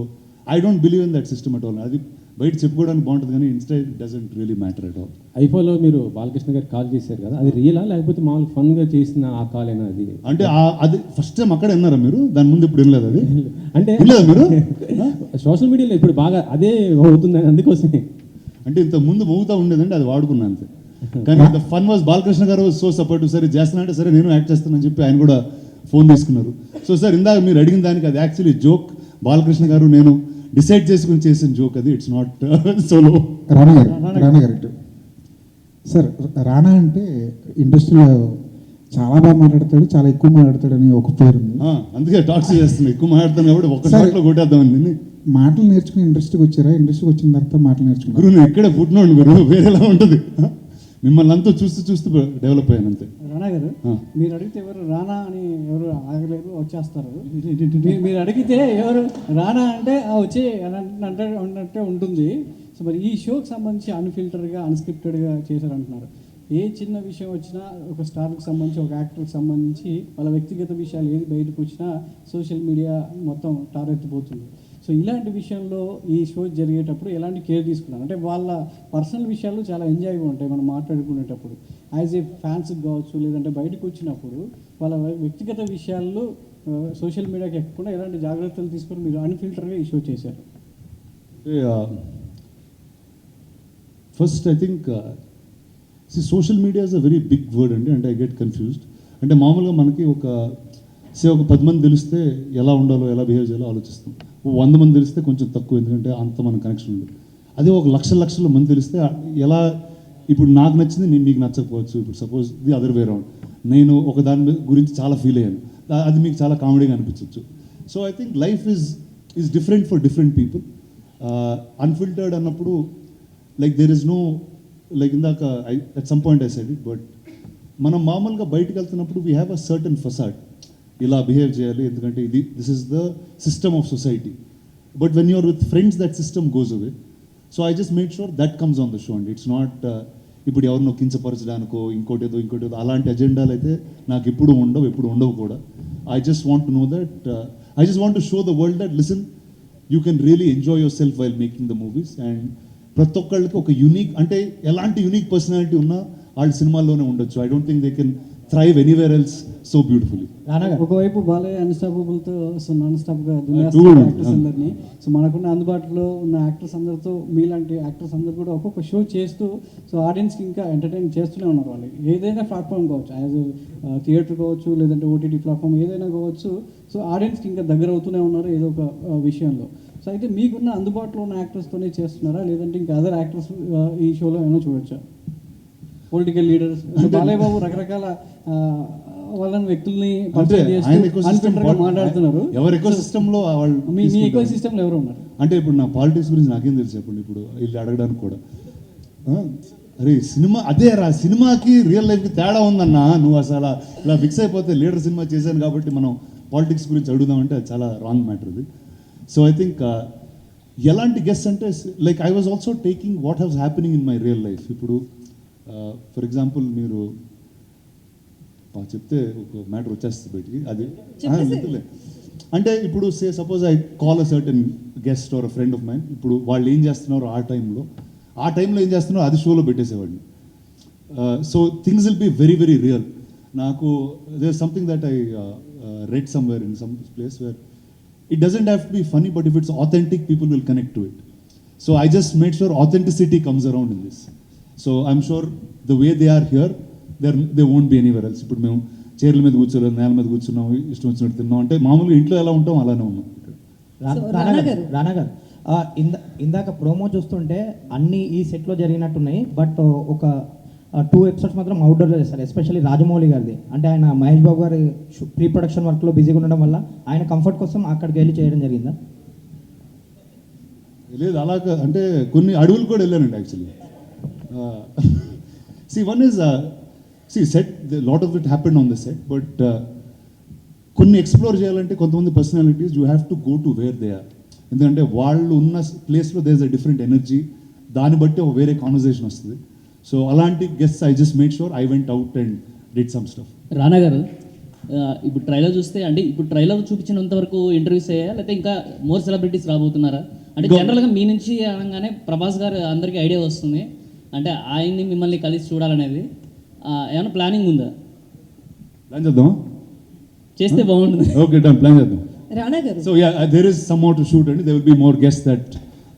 I don't believe in that system at all. అది బయట చెప్పుకోవడానికి బాగుంటుంది కానీ instead it doesn't really matter at all. ఐఫోన్లో మీరు బాలకృష్ణ గారికి call చేశారు కదా, అది రియలా లేకపోతే మామూలు ఫన్గా చేసిన ఆ కాల్ అయినా? అది అంటే అది ఫస్ట్ టైం అక్కడ విన్నారా మీరు? దాని ముందు ఇప్పుడు వినలేదు అది? అంటే వినలేదు మీరు? సోషల్ మీడియాలో ఇప్పుడు బాగా అదే అవుతుందని అందుకోసమే. అంటే ఇంత ముందు మోగుతా ఉండేదండి, అది వాడుకున్నా అంతే. కానీ ద ఫన్ వాజ్ బాలకృష్ణ గారు సో సపోర్టివ్. సరే చేస్తున్నా అంటే సరే నేను యాక్ట్ చేస్తానని చెప్పి ఆయన కూడా ఫోన్ తీసుకున్నారు. సో సార్ ఇందాక మీరు అడిగిన దానికి అది యాక్చువల్లీ జోక్. బాలకృష్ణ గారు నేను డిసైడ్ చేసుకుని చేసిన జోక్ అది. It's not solo. Rana garu sir, రానా అంటే ఇండస్ట్రీలో చాలా బాగా మాట్లాడతాడు, చాలా ఎక్కువ మాట్లాడతాడు అని ఒక పేరు ఉంది. అందుకే టాక్స్ చేస్తున్నా, ఎక్కువ మాట్లాడతాను కాబట్టి ఒక షాట్లో కొట్టేద్దామని. మాటలు నేర్చుకుని ఇండస్ట్రీకి వచ్చారా? ఇండస్ట్రీకి వచ్చిన తర్వాత మాటలు నేర్చుకున్నారు? గురువు నేను ఇక్కడే పుట్టినోడు గురువు, వేరేలా ఉంటుంది. మిమ్మల్ని అంతా చూస్తూ డెవలప్ అయ్యాను అంతే. రానా గారు, మీరు అడిగితే ఎవరు రానా అని ఎవరు ఆగలేరు, వచ్చేస్తారు. మీరు అడిగితే ఎవరు రానా అంటే వచ్చి అన్నట్టే ఉంటుంది. సో మరి ఈ షోకి సంబంధించి అన్ఫిల్టర్గా అన్స్క్రిప్టెడ్గా చేశారంటున్నారు. ఏ చిన్న విషయం వచ్చినా ఒక స్టార్కి సంబంధించి, ఒక యాక్టర్కి సంబంధించి వాళ్ళ వ్యక్తిగత విషయాలు ఏది బయటకు వచ్చినా సోషల్ మీడియా మొత్తం టారెత్తిపోతుంది. సో ఇలాంటి విషయంలో ఈ షో జరిగేటప్పుడు ఎలాంటి కేర్ తీసుకున్నారు? అంటే వాళ్ళ పర్సనల్ విషయాలు చాలా ఎంజాయ్గా ఉంటాయి మనం మాట్లాడుకునేటప్పుడు. యాజ్ ఏ ఫ్యాన్స్కి కావచ్చు, లేదంటే బయటకు వచ్చినప్పుడు వాళ్ళ వ్యక్తిగత విషయాల్లో సోషల్ మీడియాకి ఎక్కకుండా ఎలాంటి జాగ్రత్తలు తీసుకొని మీరు అన్ఫిల్టర్గా ఈ షో చేశారు? First I think social media is a very big word అండి. అంటే ఐ గెట్ కన్ఫ్యూజ్డ్. అంటే మామూలుగా మనకి ఒక 10 మంది తెలిస్తే ఎలా ఉండాలో, ఎలా బిహేవ్ చేయాలో ఆలోచిస్తాం. 100 మంది తెలిస్తే కొంచెం తక్కువ, ఎందుకంటే అంత మన కనెక్షన్ ఉంది. అదే ఒక లక్షల మంది తెలిస్తే ఎలా, ఇప్పుడు నాకు నచ్చింది నేను మీకు నచ్చకపోవచ్చు. ఇప్పుడు suppose the other way round, నేను ఒక దాని గురించి చాలా ఫీల్ అయ్యాను, అది మీకు చాలా కామెడీగా అనిపించవచ్చు. So I think life is different for different people. Unfiltered అన్నప్పుడు like there is no, like ఇందాక at some point I said it, but మనం మామూలుగా బయటకు వెళ్తున్నప్పుడు we have a certain facade, ఇలా బిహేవ్ చేయాలి ఎందుకంటే this is the system of society. But when you're with friends that system goes away. So I just made sure that comes on the show అండి. It's not ఇప్పుడు ఎవరినో కించపరచడానికో ఇంకోటేదో అలాంటి అజెండాలు అయితే నాకు ఎప్పుడు ఉండవు కూడా. I just want to know that, I just want to show the world that listen, you can really enjoy your self while making the movies. And ప్రతి ఒక్కళ్ళకి ఒక యూనిక్, అంటే ఎలాంటి యూనిక్ పర్సనాలిటీ ఉన్నా వాళ్ళ సినిమాల్లోనే ఉండొచ్చు. I don't think they can thrive anywhere else so beautifully. ఒకవైపు బాలయ్య అన్స్టాపబుల్తో నాన్ స్టాప్గా యాక్టర్స్ అందరినీ, సో మనకున్న అందుబాటులో ఉన్న యాక్టర్స్ అందరితో మీలాంటి యాక్టర్స్ అందరూ కూడా ఒక్కొక్క షో చేస్తూ సో ఆడియన్స్కి ఇంకా ఎంటర్టైన్ చేస్తూనే ఉన్నారు. వాళ్ళు ఏదైనా ప్లాట్ఫామ్ కావచ్చు, యాజ్ థియేటర్ కావచ్చు, లేదంటే ఓటీటీ ప్లాట్ఫామ్ ఏదైనా కావచ్చు, సో ఆడియన్స్కి ఇంకా దగ్గర అవుతూనే ఉన్నారు ఏదో ఒక విషయంలో. సో అయితే మీకున్న అందుబాటులో ఉన్న యాక్టర్స్తోనే చేస్తున్నారా, లేదంటే ఇంకా అదర్ యాక్టర్స్ ఈ షోలో ఏమైనా చూడొచ్చా? పొలిటికల్ లీడర్స్, బాలయ్య బాబు రకరకాల వాళ్ళని వ్యక్తుల్ని మాట్లాడుతున్నారు. ఎవరి ఎకో సిస్టంలో మీ ఎకో సిస్టంలో ఎవరు ఉన్నారు? అంటే ఇప్పుడు నా పాలిటిక్స్ గురించి నాకేం తెలుసు చెప్పండి, ఇప్పుడు వీళ్ళు అడగడానికి కూడా. అరే సినిమా అదే రా, సినిమాకి రియల్ లైఫ్కి తేడా ఉందన్నా. నువ్వు అసలు ఇలా ఫిక్స్ అయిపోతే లీడర్ సినిమా చేశాను కాబట్టి మనం పాలిటిక్స్ గురించి అడుగుదామంటే అది చాలా రాంగ్ మ్యాటర్ ఇది. సో ఐ థింక్ ఎలాంటి గెస్ట్ అంటే like I was also taking what has happening in my real life. ఇప్పుడు ఫర్ ఎగ్జాంపుల్ మీరు చెప్తే ఒక మ్యాటర్ వచ్చేస్తుంది బయటికి, అది లేదులే. అంటే ఇప్పుడు say suppose I call a certain guest or a friend of mine. ఇప్పుడు వాళ్ళు ఏం చేస్తున్నారు ఆ టైంలో ఏం చేస్తున్నారో అది షోలో పెట్టేసేవాడిని. So things will be very very real. నాకు there something that I read somewhere in some place where it doesn't have to be funny, but if it's authentic, people will connect to it. So I just made sure authenticity comes around in this. So I'm sure the way they are here, they won't be anywhere else. ఇప్పుడు మేము చైర్ల మీద కూర్చోలేదు, నేల మీద కూర్చున్నాం, ఇష్టం వచ్చినట్టు తిన్నాం అంటే మామూలుగా ఇంట్లో ఎలా ఉంటాం అలానే ఉన్నాం. రానా గారు ఇందాక ప్రోమో చూస్తుంటే అన్ని ఈ సెట్లో జరిగినట్టున్నాయి, బట్ ఒక 2 ఎపిసోడ్స్ మాత్రం అవుట్డోర్లో చేస్తారు, ఎస్పెషల్లీ రాజమౌళి గారిది. అంటే ఆయన మహేష్ బాబు గారి ప్రీ ప్రొడక్షన్ వర్క్లో బిజీగా ఉండడం వల్ల ఆయన కంఫర్ట్ కోసం అక్కడికి వెళ్ళి చేయడం జరిగిందా? లేదు అలా అంటే కొన్ని అడవులు కూడా వెళ్ళానండి actually. One is set lot of it happened on the set, but కొన్ని ఎక్స్ప్లోర్ చేయాలంటే కొంతమంది personalities you have to go to where they are. ఎందుకంటే వాళ్ళు ఉన్న ప్లేస్లో there is a different energy, దాన్ని బట్టి ఒక వేరే కాన్వర్సేషన్ వస్తుంది. సో అలాంటి guests I just made sure I went out and did some stuff. Rana garu ఇప్పుడు ట్రైలర్ చూస్తే అంటే ఇప్పుడు ట్రైలర్ చూపించినంత వరకు ఇంటర్వ్యూస్ అయ్యా లేకపోతే ఇంకా మోర్ సెలబ్రిటీస్ రాబోతున్నారా? అంటే జనరల్గా మీ నుంచి అనగానే ప్రభాస్ గారు అందరికీ ఐడియా వస్తుంది, అంటే ఆయన్ని మిమ్మల్ని కలిసి చూడాలనేది ఏమైనా ప్లానింగ్ ఉందా? ప్లాన్ చేద్దామా? చేస్తే బాగుంటుంది. ఓకే డన్, ప్లాన్ చేద్దాం. రానా గారు, so yeah there is some more to shoot అండి, they will be more guest that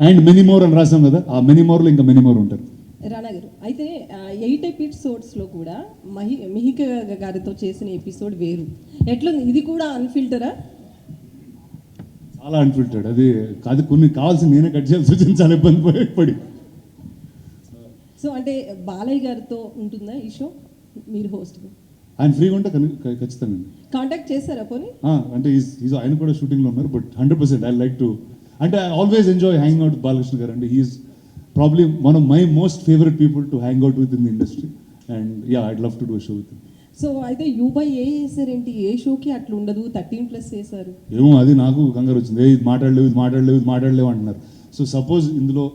and many more అని రాసాం కదా, ఆ మెనీ మోర్లో ఇంకా మెనీ మోర్ ఉంటారు. రానా గారు అయితే 8 ఎపిసోడ్స్లో కూడా మిహిక గారితో చేసిన ఎపిసోడ్ వేరు, ఎట్లుంది? ఇది కూడా అన్ఫిల్టరా? చాలా అన్ఫిల్టర్డ్. అది కాదు, కొన్ని కావాల్సింది నేనే కట్ చేయాల్సి వచ్చింది, చాలా ఇబ్బంది పడి. సో అంటే బాలయ్య గారితో ఉంటుందా ఈ షో? మీరు హోస్ట్ ఆయన ఫ్రీగా ఉంటే ఖచ్చితంగా కాంటాక్ట్ చేస్తారా పోనీ? అంటే ఆయన కూడా షూటింగ్లో ఉన్నారు, బట్ 100% ఐ లైక్ టు, అంటే I always enjoy hang out Balakrishna గారు. అంటే he's probably one of my most favorite people to hang out with in the industry, and yeah, I'd love to do a show with him. So అయితే యూ/ఏ చేశారేంటి? ఏ షోకి అట్లా ఉండదు, 13+ చేశారు. ఏమో అది నాకు కంగారు వచ్చింది, ఇది మాట్లాడలేవు అంటున్నారు. సో సపోజ్ ఇందులో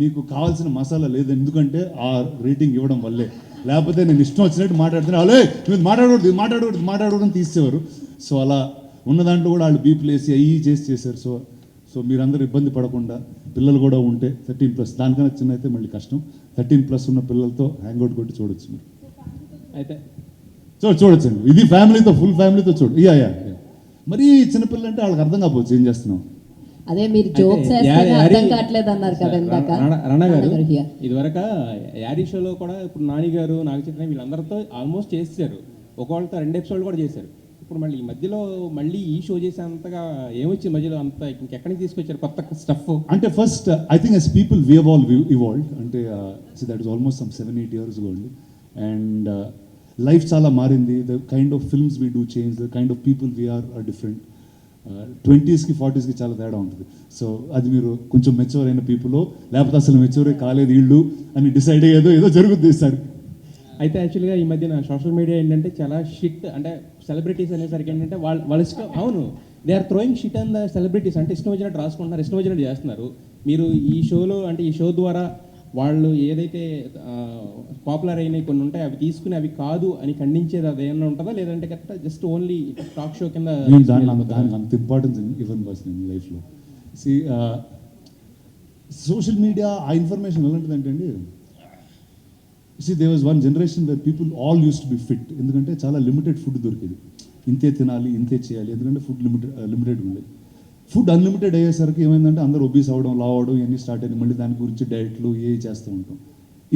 మీకు కావాల్సిన మసాలా లేదు, ఎందుకంటే ఆ రేటింగ్ ఇవ్వడం వల్లే, లేకపోతే నేను ఇష్టం వచ్చినట్టు మాట్లాడుతున్నా, అలే నువ్వు మాట్లాడకూడదు తీసేవారు. సో అలా ఉన్న దాంట్లో కూడా వాళ్ళు బీపులు వేసి అయ్యి చేశారు. సో మీరందరూ ఇబ్బంది పడకుండా, పిల్లలు కూడా ఉంటే 13+, దానికన్నా చిన్న అయితే మళ్ళీ కష్టం, 13+ ఉన్న పిల్లలతో హ్యాంగ్అవుట్ కొట్టి చూడొచ్చు మీరు. అయితే చూడొచ్చండి, ఇది ఫ్యామిలీతో, ఫుల్ ఫ్యామిలీతో చూడు. యా మరీ చిన్నపిల్లలు అంటే వాళ్ళకి అర్థం కాకపోవచ్చు ఏం చేస్తున్నాం. అదే మీరు జోక్స్ అర్థం కావట్లేదు అన్నారు కదా ఇందాక. రానా గారు ఇదివరకు యారీ షోలో కూడా ఇప్పుడు నాని గారు, నాగచైతన్య వీళ్ళందరితో ఆల్మోస్ట్ చేశారు, ఒకళ్ళతో 2 ఎపిసోడ్లు కూడా చేశారు. ఇప్పుడు మళ్ళీ ఈ మధ్యలో మళ్ళీ ఈ షో చేసేంతగా ఏమొచ్చింది మధ్యలో, అంత ఇంకెక్కడికి తీసుకొచ్చారు కొత్త స్టఫ్? అంటే first I think as people we have all evolved. అంటే that is almost some 7-8 years ago అండి. అండ్ లైఫ్ చాలా మారింది, the kind of films we do change, the kind of people we're different. 20s కి 40s కి చాలా తేడా ఉంటుంది. So అది మీరు కొంచెం మెచ్యూర్ అయిన పీపుల్, లేకపోతే అసలు మెచ్యూరే కాలేదు వీళ్ళు అని డిసైడ్ అయ్యేదో ఏదో జరుగుతుంది సార్. అయితే యాక్చువల్గా ఈ మధ్యన సోషల్ మీడియా ఏంటంటే చాలా షిట్, అంటే సెలబ్రిటీస్ అనేసరికి ఏంటంటే వాళ్ళ ఇష్టం, అవును they are throwing shit on the celebrities, అంటే ఇష్టం వచ్చినట్టు రాసుకుంటున్నారు, ఇష్టం వచ్చినట్టు చేస్తున్నారు. మీరు ఈ షోలో, అంటే ఈ షో ద్వారా వాళ్ళు ఏదైతే పాపులర్ అయినవి కొన్ని ఉంటాయి అవి తీసుకుని అవి కాదు అని ఖండించేది అది ఏమన్నా ఉంటుందా, లేదంటే correct just only talk show కింద? దానికి అంత ఇంపార్టెన్స్ ఇవ్వను పర్సన్ లైఫ్లో. సోషల్ మీడియా ఆ ఇన్ఫర్మేషన్ ఎలాంటిదంటే అండి, there was one generation where people all used to be fit, ఎందుకంటే చాలా లిమిటెడ్ ఫుడ్ దొరికేది, ఇంతే తినాలి ఇంతే చేయాలి, ఎందుకంటే ఫుడ్ లిమిటెడ్ ఉండేది. ఫుడ్ అన్లిమిటెడ్ అయ్యేసరికి ఏమైందంటే అందరూ ఒబీస్ అవ్వడం, లావ్ అవ్వడం ఇవన్నీ స్టార్ట్ అయ్యి మళ్ళీ దాని గురించి డైట్లు చేస్తూ ఉంటాం.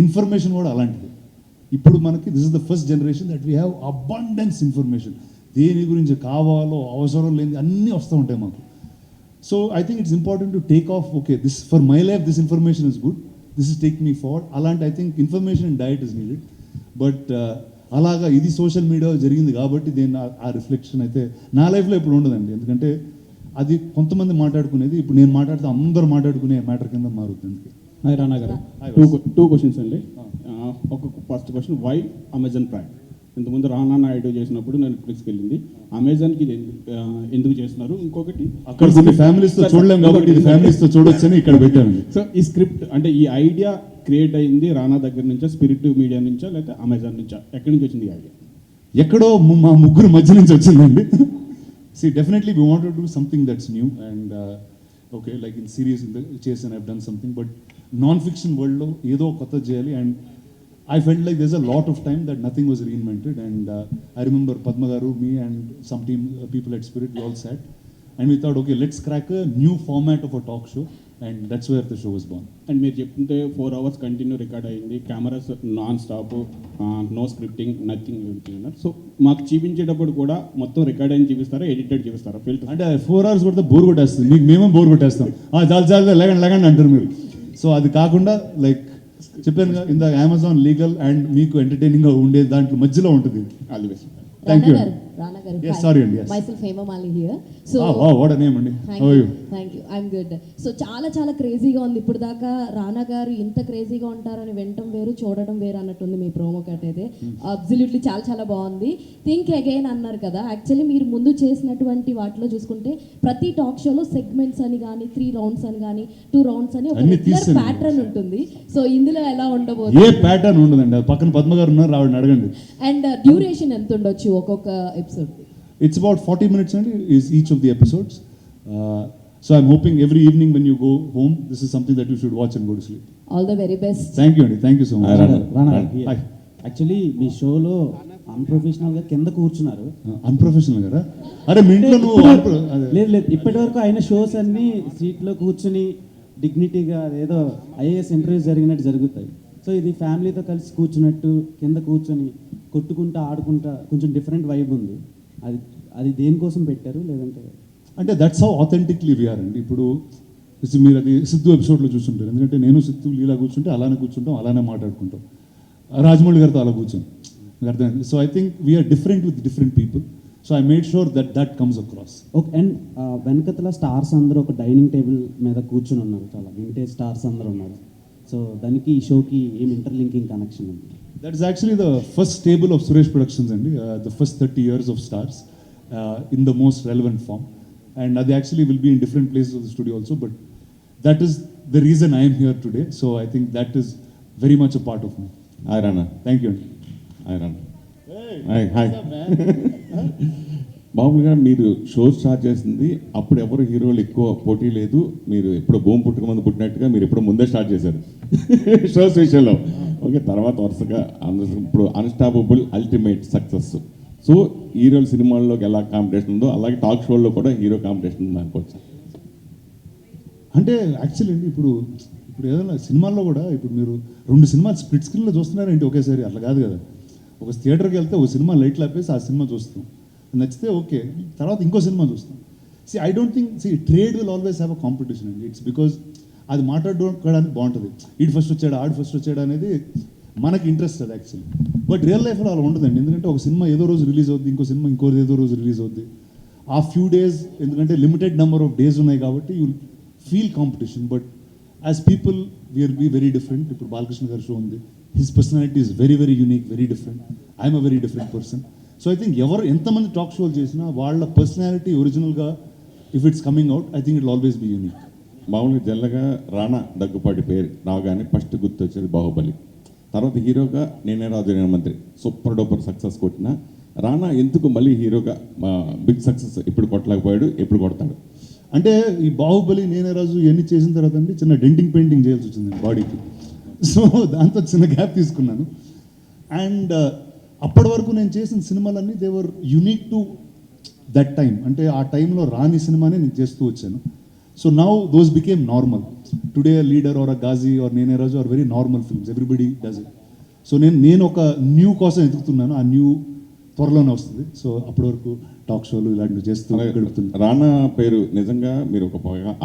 ఇన్ఫర్మేషన్ కూడా అలాంటిది. ఇప్పుడు మనకి this is the first generation that we have abundance information, దేని గురించి కావాలో అవసరం లేని అన్నీ వస్తూ ఉంటాయి మాకు. So I think it's important to take off, okay this for my life this information is good, this is take me forward. అలాంటి I think information and diet is needed. But అలాగా ఇది సోషల్ మీడియా జరిగింది కాబట్టి దీన్ని ఆ reflection అయితే నా లైఫ్లో ఇప్పుడు ఉండదండి. ఎందుకంటే అది కొంతమంది మాట్లాడుకునేది, ఇప్పుడు నేను మాట్లాడితే అందరూ మాట్లాడుకునే మ్యాటర్ కింద మారుతుంది. హాయ్ రానా గారు Hi, టూ క్వశ్చన్స్ అండి ఒక first question why Amazon Prime ఇంతకుముందు రానా నాయుడు చేసినప్పుడు నేను నెట్ఫ్లిక్స్కి వెళ్ళింది అమెజాన్కి ఇది ఎందుకు చేస్తున్నారు ఇంకొకటి అక్కడ కొన్ని ఫ్యామిలీస్ తో చూడలేం కాబట్టి ఇది ఫ్యామిలీస్ తో చూడొచ్చని ఇక్కడ పెట్టామండి. సో ఈ స్క్రిప్ట్ అంటే ఈ ఐడియా క్రియేట్ అయింది రానా దగ్గర నుంచా స్పిరిట్ మీడియా నుంచా లేకపోతే అమెజాన్ నుంచా ఎక్కడి నుంచి వచ్చింది ఈ ఐడియా? ఎక్కడో మా ముగ్గురు మధ్య నుంచి వచ్చిందండి. See, definitely we wanted to do something that's new and okay, like in series in the chase and I've done something, but non-fiction world lo ఏదో కొత్త చేయాలి and I felt like there's a lot of time that nothing was reinvented and I remember Padma garu, me and some team people at Spirit, we all sat and we thought, okay, let's crack a new format of a talk show and that's where the show was born. And మీరు చెప్తుంటే 4 hours continue record అయింది, cameras non stop, no scripting, nothing అన్నారు. So మాకు చూపించేటప్పుడు కూడా మొత్తం record అయిన చూపిస్తారా, ఎడిటెడ్ చూపిస్తారా? ఫిల్టర్ అంటే 4 hours కొడితే బోర్ కొట్టేస్తుంది, మీకు మేమే బోర్ కొట్టేస్తాం. చాలు లేకండి అంటారు మీరు. సో అది కాకుండా లైక్ చెప్పాను కదా ఇందాక అమెజాన్ లీగల్ అండ్ మీకు ఎంటర్టైనింగ్ గా ఉండే దాంట్లో మధ్యలో ఉంటుంది. All the best. Thank you. Rana garu. Yes, sorry and yes. Myself Hema Mali here. So wow, what a name అండి. Thank How are you. you? Thank you. I'm good. So చాలా క్రేజీగా ఉంది. ఇప్పుడు దాకా రానా గారు ఇంత క్రేజీగా ఉంటారని వినటం వేరు, చూడడం వేరు అన్నట్టుంది మీ ప్రోమో కట్ అయితే. అబ్సల్యూట్లీ చాలా బాగుంది. థింక్ అగైన్ అన్నారు కదా, యాక్చువల్లీ మీరు ముందు చేసినటువంటి వాటిలో చూసుకుంటే ప్రతి టాక్ షోలో సెగ్మెంట్స్ అని కానీ 3 rounds అని కానీ 2 rounds అని ఒక అన్ని రెగ్యులర్ తీసేయండి. ప్యాటర్న్ ఉంటుంది. సో ఇందులో ఎలా ఉండబోతుంది? ఏ ప్యాటర్న్ ఉండదండి, అది పక్కన పద్మ గారు ఉన్నారు, ఆవిడని అడగండి. అండ్ డ్యూరేషన్ ఎంత ఉండొచ్చు ఒక్కొక్క episode? It's about 40 minutes and is each of the episodes. So I'm hoping every evening when you go home, this is something that you should watch and go to sleep. All the very best. Thank you, Andy. Thank you so much. Rana Hi. Actually మీ షోలో అన్ప్రొఫెషనల్గా కింద కూర్చున్నారు. Unprofessional కదా? అరే మీ ఇంట్లో నువ్వు లేదు ఇప్పటి వరకు అయిన షోస్ అన్ని సీట్లో కూర్చుని డిగ్నిటీగా ఏదో ఐఏఎస్ ఇంటర్వ్యూస్ జరిగినట్టు జరుగుతాయి. సో ఇది ఫ్యామిలీతో కలిసి కూర్చున్నట్టు కింద కూర్చొని కొట్టుకుంటా ఆడుకుంటా కొంచెం డిఫరెంట్ వైబ్ ఉంది. అది దేనికోసం పెట్టారు? లేదంటే అంటే దట్స్ హౌ ఆథెంటిక్లీ వీఆర్ అండి. ఇప్పుడు మీరు అది సిద్ధు ఎపిసోడ్లో చూస్తుంటారు, ఎందుకంటే నేను సిద్ధు లీలా కూర్చుంటే అలానే కూర్చుంటాం, అలానే మాట్లాడుకుంటాం. రాజమౌళి గారితో అలా కూర్చొని మీకు అర్థమైంది. So I think we're different with different people. So I made sure that comes across. Okay. And వెనకతల స్టార్స్ అందరూ ఒక డైనింగ్ టేబుల్ మీద కూర్చొని ఉన్నారు, చాలా వింటేజ్ స్టార్స్ అందరూ ఉన్నారు. సో దానికి ఈ షోకి ఏం ఇంటర్లింకింగ్ కనెక్షన్ ఉంది? That is actually the first stable of Suresh Productions and the first 30 years of stars in the most relevant form. And they actually will be in different places of the studio also, but that is the reason I am here today. So I think that is very much a part of me. Hi Rana. Thank you. Hi Rana. Hey. Hi. మామూలుగా మీరు show start చేసింది అప్పుడు ఎవరు హీరోలు ఎక్కువ పోటీ లేదు, మీరు ఎప్పుడు భూమి పుట్టుక ముందు పుట్టినట్టుగా మీరు ఎప్పుడు ముందే స్టార్ట్ చేశారు షోస్ విషయంలో. ఓకే, తర్వాత వరుసగా ఇప్పుడు అన్స్టాపబుల్ అల్టిమేట్ సక్సెస్. సో హీరోల సినిమాల్లోకి ఎలా కాంపిటీషన్ ఉందో అలాగే టాక్ షోల్లో కూడా హీరో కాంపిటీషన్ ఉంది అనుకోవచ్చు. అంటే యాక్చువల్లీ అండి ఇప్పుడు ఏదైనా సినిమాల్లో కూడా ఇప్పుడు మీరు 2 సినిమాలు స్ప్లిట్ స్క్రీన్లో చూస్తున్నారంటే ఒకేసారి అట్లా కాదు కదా. ఒక థియేటర్కి వెళ్తే ఒక సినిమా లైట్లు ఆపేసి ఆ సినిమా చూస్తాం, నచ్చితే ఓకే, తర్వాత ఇంకో సినిమా చూస్తాం. I don't think trade will always have a competition అండి. ఇట్స్ బికాజ్ అది మాట్లాడుకోవడానికి బాగుంటుంది. ఈడు ఫస్ట్ వచ్చాడు ఆడు ఫస్ట్ వచ్చాడు అనేది మనకి ఇంట్రెస్ట్ అది యాక్చువల్లీ. బట్ రియల్ లైఫ్లో అలా ఉండదండి, ఎందుకంటే ఒక సినిమా ఏదో రోజు రిలీజ్ అవుద్ది, ఇంకో సినిమా ఇంకోది ఏదో రోజు రిలీజ్ అవుద్ది. ఆ ఫ్యూ డేస్ ఎందుకంటే లిమిటెడ్ నెంబర్ ఆఫ్ డేస్ ఉన్నాయి కాబట్టి you feel competition. But as people we are be very different. ఇప్పుడు బాలకృష్ణ గారి షో ఉంది, his personality is very very unique, very different. I'm a very different person. So I think ఎంతమంది talk షోలు చేసినా వాళ్ళ personality ఒరిజినల్గా if it's coming out I think it always be unique. మామూలుగా జనరల్గా రానా దగ్గుపాటి పేరు రాగానే ఫస్ట్ గుర్తు వచ్చేది బాహుబలి. తర్వాత హీరోగా నేనే రాజు నేను మంత్రి సూపర్ డూపర్ సక్సెస్ కొట్టిన రానా ఎందుకు మళ్ళీ హీరోగా బిగ్ సక్సెస్ ఇప్పుడు కొట్టలేకపోయాడు, ఎప్పుడు కొడతాడు? అంటే ఈ బాహుబలి నేనే రాజు ఇవన్నీ చేసిన తర్వాత అండి చిన్న డెంటింగ్ పెయింటింగ్ చేయాల్సి వచ్చింది బాడీకి. సో దాంతో చిన్న గ్యాప్ తీసుకున్నాను. అండ్ అప్పటి వరకు నేను చేసిన సినిమాలన్నీ they were unique to that time. అంటే ఆ టైంలో రాని సినిమానే నేను చేస్తూ వచ్చాను. So now those became normal. Today leader or a Ghazi or Nene Raju or very normal films, everybody does it. So నేను ఒక న్యూ కోసం ఎదుగుతున్నాను, ఆ న్యూ త్వరలోనే వస్తుంది. సో అప్పటి వరకు టాక్ షోలు ఇలాంటివి చేస్తూ గడుపుతున్నాను. రానా పేరు నిజంగా మీరు ఒక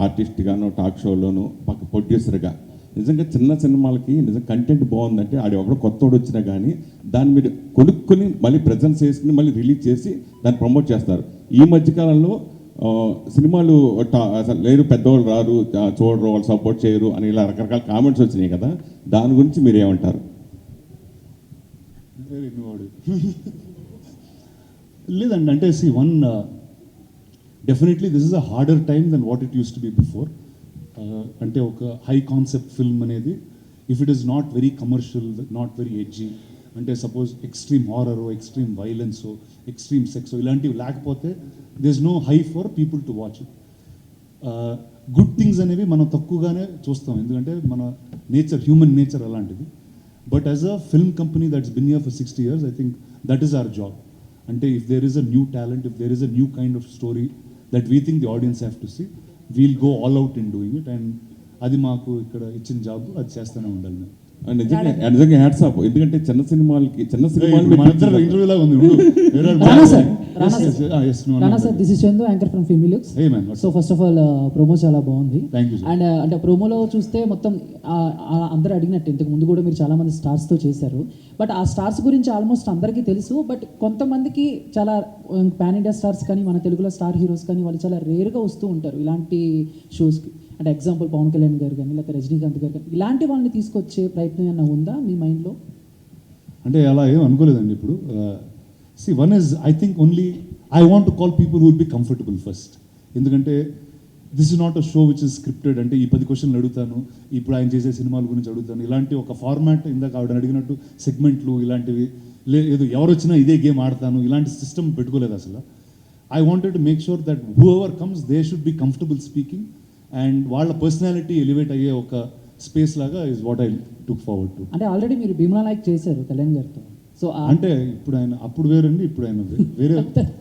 ఆర్టిస్ట్గాను టాక్ షోలోను పక్క ప్రొడ్యూసర్గా నిజంగా చిన్న సినిమాలకి నిజంగా కంటెంట్ బాగుందంటే ఆడి ఒకడు కొత్తోడు వచ్చినా కానీ దాన్ని మీరు కొనుక్కొని మళ్ళీ ప్రజెన్స్ చేసుకుని మళ్ళీ రిలీజ్ చేసి దాన్ని ప్రమోట్ చేస్తారు. ఈ మధ్యకాలంలో సినిమాలు అసలు లేరు, పెద్దవాళ్ళు రారు, చూడరు, వాళ్ళు సపోర్ట్ చేయరు అని ఇలా రకరకాల కామెంట్స్ వచ్చినాయి కదా, దాని గురించి మీరు ఏమంటారు? లేదండి, అంటే definitely this is a harder time then what it used to be before. అంటే ఒక హై కాన్సెప్ట్ ఫిల్మ్ అనేది if it is not very commercial, not very edgy, అంటే సపోజ్ ఎక్స్ట్రీమ్ హారరో, ఎక్స్ట్రీమ్ వైలెన్సో, ఎక్స్ట్రీమ్ సెక్సో ఇలాంటివి లేకపోతే there is no high for people to watch it. Good things అనేవి మనం తక్కువగానే చూస్తాం, ఎందుకంటే మన నేచర్, హ్యూమన్ నేచర్ అలాంటిది. But as a film company that's bin here for 60 years, I think that is our job. అంటే if there is a new talent, if there is a new kind of story that we think the audience have to see, we'll go all out in doing it. And అది మాకు ఇక్కడ ఇచ్చిన job, అది చేస్తూనే ఉండాలి మేము. నిజంగా hats off, ఎందుకంటే చిన్న సినిమాలకి మన ఇద్దరు ఇంటర్వ్యూ లాగా ఉంది. రానా sir, this is Chandu, anchor from filmy looks. So first of all promo చాలా బాగుంది. అండ్ అంటే ప్రోమోలో చూస్తే మొత్తం అందరూ అడిగినట్టు ఇంతకు ముందు కూడా మీరు చాలా మంది స్టార్స్తో చేశారు. బట్ ఆ స్టార్స్ గురించి ఆల్మోస్ట్ అందరికీ తెలుసు. బట్ కొంతమందికి చాలా పాన్ ఇండియా స్టార్స్ కానీ మన తెలుగులో స్టార్ హీరోస్ కానీ వాళ్ళు చాలా రేర్గా వస్తూ ఉంటారు ఇలాంటి షోస్కి. అంటే ఎగ్జాంపుల్ పవన్ కళ్యాణ్ గారు కానీ లేకపోతే రజనీకాంత్ గారు కానీ ఇలాంటి వాళ్ళని తీసుకొచ్చే ప్రయత్నం ఏమైనా ఉందా మీ మైండ్లో? అంటే అలా ఏం అనుకోలేదండి ఇప్పుడు. One is I think only I want to call people who will be comfortable first. ఎందుకంటే this is not a show which is scripted. అంటే ఈ 10 క్వశ్చన్లు అడుగుతాను, ఇప్పుడు ఆయన చేసే సినిమాల గురించి అడుగుతాను, ఇలాంటి ఒక ఫార్మాట్, ఇందాక ఆవిడ అడిగినట్టు సెగ్మెంట్లు ఇలాంటివి లేదు, ఎవరు వచ్చినా ఇదే గేమ్ ఆడతాను, ఇలాంటి సిస్టమ్ పెట్టుకోలేదు అసలు. I wanted to make sure that who ever comes they should be comfortable speaking, and వాళ్ళ పర్సనాలిటీ ఎలివేట్ అయ్యే ఒక స్పేస్ లాగా is what I took forward to. అంటే ఆల్రెడీ మీరు భీమ్లా నాయక్ చేశారు కళ్యాణ్ గారితో. సో అంటే ఇప్పుడు ఆయన అప్పుడు వేరండి, ఇప్పుడు ఆయన వేరే,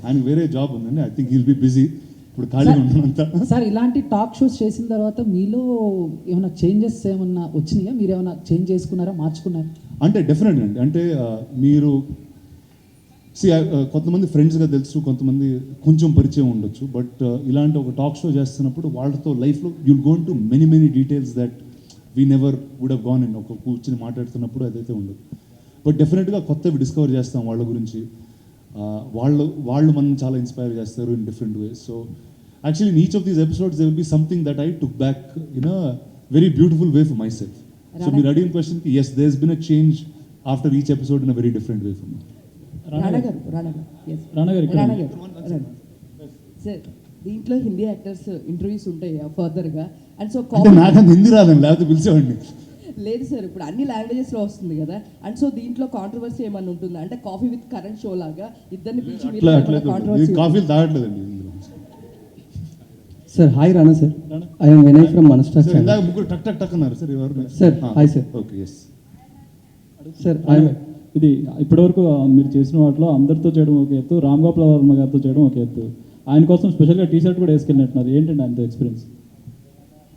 ఆయన వేరే జాబ్ ఉందండి. I think he'll be busy, ఇప్పుడు ఖాళీగా ఉన్నానంతా. సార్, ఇలాంటి టాక్ షోస్ చేసిన తర్వాత మీలో ఏమైనా చేంజెస్ ఏమన్నా వచ్చినాయా? మీరు ఏమైనా చేంజ్ చేసుకున్నారా, మార్చుకున్నారా? అంటే డెఫినెట్ అండి. అంటే మీరు కొంతమంది ఫ్రెండ్స్గా తెలుసు, కొంతమంది కొంచెం పరిచయం ఉండొచ్చు. బట్ ఇలాంటి ఒక టాక్ షో చేస్తున్నప్పుడు వాళ్ళతో లైఫ్లో you'll gone to many details that we never would have gone in. ఒక కూర్చొని మాట్లాడుతున్నప్పుడు అదైతే ఉండదు. బట్ డెఫినెట్గా కొత్తవి డిస్కవర్ చేస్తాం వాళ్ళ గురించి. వాళ్ళు మనం చాలా ఇన్స్పైర్ చేస్తారు in different ways. So actually in each of these episodes they will be something that I took back in a very beautiful way for myself. So మీరు అడిగిన క్వశ్చన్కి yes, there has been a change after each episode in a very different way for me. Sir, దీంట్లో Hindi actors interviews ఉంటాయి ఫర్దర్గా. And so నాకు హిందీ రాదండి, లేకపోతే పిలిచేవాడిని. లేదు సార్, ఇప్పుడు అన్ని లాంగ్వేజెస్లో వస్తుంది కదా. అండ్ సో దీంట్లో కాంట్రవర్సీ ఏమన్నా ఉంటుందా? అంటే కాఫీ విత్ కరెంట్ షో లాగా ఇద్దరిని పిలిచి కాఫీలు తాగట్లేదండి. Sir hi Rana sir, I am Vinay from Manastar. ఇందాక ముగ్గురు టక్ టక్ టక్ అన్నారు సార్. ఎవరు sir? Hi sir. Okay, yes sir. ఇది ఇప్పటివరకు మీరు చేసిన వాటిలో అందరితో చేయడం ఒక ఎత్తు, రామ్ గోపాల్ వర్మ గారితో చేయడం ఒక ఎత్తు. ఆయన కోసం స్పెషల్గా టీ షర్ట్ కూడా వేసుకెళ్ళినట్టున్నారు. ఏంటండి ఆయనతో ఎక్స్పీరియన్స్?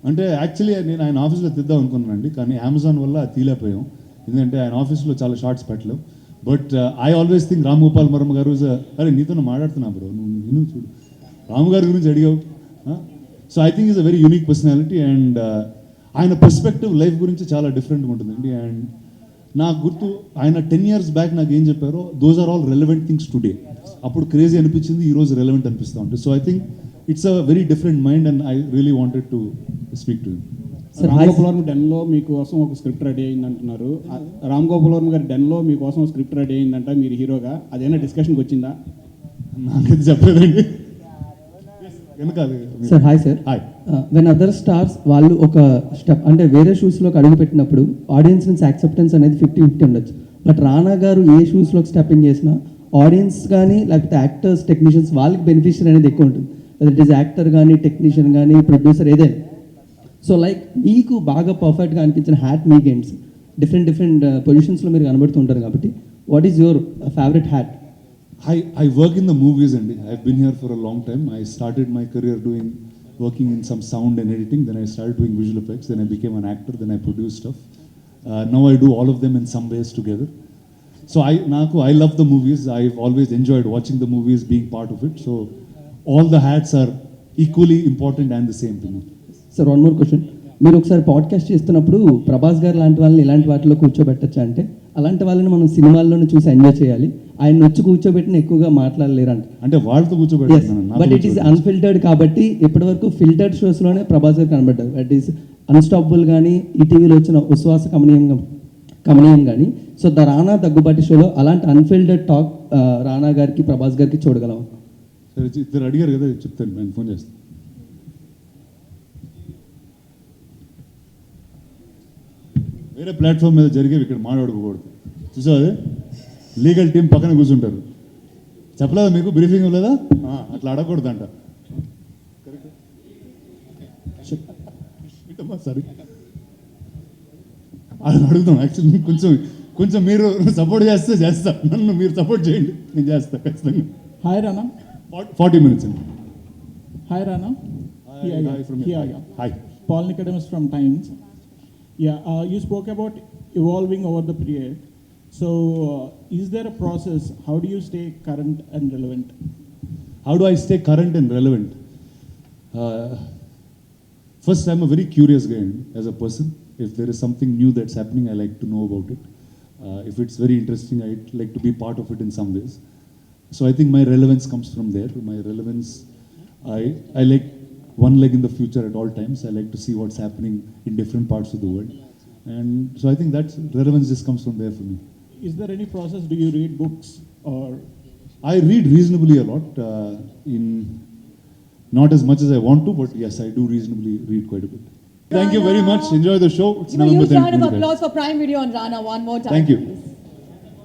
అంటే యాక్చువల్లీ నేను ఆయన ఆఫీస్లో తెద్దాం అనుకున్నానండి, కానీ అమెజాన్ వల్ల తీలేకపోయాం. ఎందుకంటే ఆయన ఆఫీస్లో చాలా షార్ట్స్ పెట్టలేం. But I always think Ram Gopal Varma గారు అరే నీతో మాట్లాడుతున్నా బ్రో, నువ్వు చూడు రామ్ గారి గురించి అడిగావు. So I think is a very unique personality. And ఆయన పర్స్పెక్టివ్ లైఫ్ గురించి చాలా డిఫరెంట్గా ఉంటుందండి. అండ్ నాకు గుర్తు ఆయన 10 years బ్యాక్ నాకు ఏం చెప్పారో, those are all relevant things today. అప్పుడు క్రేజీ అనిపించింది, ఈరోజు రెలవెంట్ అనిపిస్తూ ఉంటుంది. So I think it's a very different mind and I really wanted to speak to him. Ram Gopal Varma డెన్లో మీకోసం ఒక స్క్రిప్ట్ రెడీ అయింది అంటున్నారు. రామ్ గోపాల్ వర్మ గారి డెన్లో మీకోసం స్క్రిప్ట్ రెడీ అయిందంట, మీరు హీరోగా. అదేనా డిస్కషన్కి వచ్చిందా? నాకైతే చెప్పలేదండి. Sir hi sir. When other stars వాళ్ళు ఒక స్టెప్ అంటే వేరే షూస్లోకి అడుగు పెట్టినప్పుడు ఆడియన్స్ నుంచి యాక్సెప్టెన్స్ అనేది 50-50 ఉండొచ్చు. బట్ రానా గారు ఏ షూస్లోకి స్టెప్పింగ్ చేసినా ఆడియన్స్ కానీ లేకపోతే యాక్టర్స్, టెక్నీషియన్స్ వాళ్ళకి బెనిఫిషియర్ అనేది ఎక్కువ ఉంటుంది. ఇట్ ఈస్ యాక్టర్ కానీ, టెక్నీషియన్ కానీ, ప్రొడ్యూసర్ ఏదైనా. సో లైక్ మీకు బాగా పర్ఫెక్ట్గా అనిపించిన హ్యాట్ మీకేంటి? డిఫరెంట్ పొజిషన్స్లో మీరు కనబడుతుంటారు కాబట్టి what is your favourite hat? I work in the movies and I've been here for a long time. I started my career working in some sound and editing. Then I started doing visual effects. Then I became an actor. Then I produced stuff. Now I do all of them in some ways together. So I love the movies. I've always enjoyed watching the movies, being part of it. So all the hats are equally important and the same to me. Sir, one more question. మీరు ఒకసారి podcast చేస్తున్నప్పుడు ప్రభాస్ గారు లాంటి వాళ్ళని ఇలాంటి వాటిలో కూర్చోబెట్టచ్చా అంటే, అలాంటి వాళ్ళని మనం సినిమాల్లోనే చూసి ఎంజాయ్ చేయాలి, ఆయన వచ్చి కూర్చోబెట్టిన ఎక్కువగా మాట్లాడలేరు అంటే వాళ్ళతో కూర్చోబెట్టాను. బట్ ఇట్ ఈస్ అన్ఫిల్టర్డ్ కాబట్టి ఇప్పటివరకు ఫిల్టర్డ్ షోస్లోనే ప్రభాస్ గారు కనబడ్డారు. దట్ ఈస్ అన్స్టాపబుల్ కానీ ఈటీవీలో వచ్చిన ఉశ్వాస కమనీయం కానీ. సో ద రానా దగ్గుబాటి షోలో అలాంటి అన్ఫిల్టర్డ్ టాక్ రానా గారికి ప్రభాస్ గారికి చూడగలం. సరే, ఇద్దరు అడిగారు కదా, చెప్తాను, నేను ఫోన్ చేస్తాను. వేరే ప్లాట్ఫామ్ మీద జరిగేవి ఇక్కడ మాట్లాడుకోకూడదు. చూసావు అదే, లీగల్ టీం పక్కన కూర్చుంటారు. చెప్పలేదా మీకు, బ్రీఫింగ్ ఇవ్వలేదా? అట్లా అడగకూడదు అంట. సరే అది అడుగుతాం. యాక్చువల్లీ కొంచెం మీరు సపోర్ట్ చేస్తా, నన్ను మీరు సపోర్ట్ చేయండి, నేను చేస్తా ఖచ్చితంగా. హాయ్ రానా. 40 minutes అండి. Hi Rana. Hi. Paul Nicodemus from Times. Yeah, you spoke about evolving over the period. So, is there a process? How do you stay current and relevant? How do I stay current and relevant? First, I'm a very curious guy as a person. If there is something new that's happening, I like to know about it. If it's very interesting, I'd like to be part of it in some ways. So I think my relevance comes from there. My relevance, I like one leg in the future at all times. I like to see what's happening in different parts of the world. And so I think that relevance just comes from there for me. Is there any process? Do you read books or? I read reasonably a lot. Not as much as I want to, but yes, I do reasonably read quite a bit. Thank you very much. Enjoy the show. It's Huge November 10th. round of applause for Prime Video on Rana one more time. Thank you.